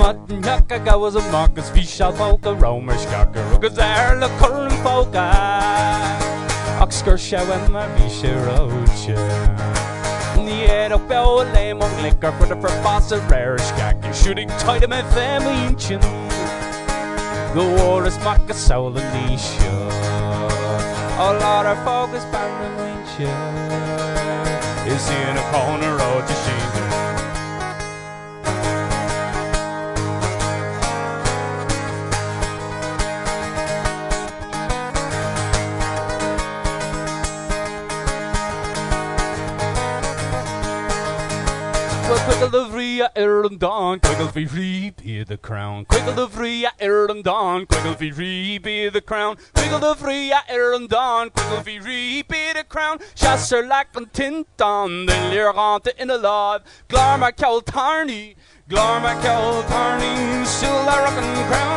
Martin Jacka goes a Marcus Fischal Polka, Romer Skaka, Rugas there, the Curling Polka. Oxker Shawan, my Visha Rocha. Yeah, the bell, lemon liquor for the boss of rare Skaka, shooting tight in my family. The war is Maka Soul and Nisha. A lot of focus by the winch is in a corner of the sheet. Quickle the Vria Ireland Dawn, quickle be free, be the crown. Quickle the Vria Ireland Dawn, quickle be free, be the crown. Quickle the Vria Ireland Dawn, quickle be free, be the crown. Chasser lack and tint on the lirante in the live. Glarma Kel Tarney, still a rockin' crown.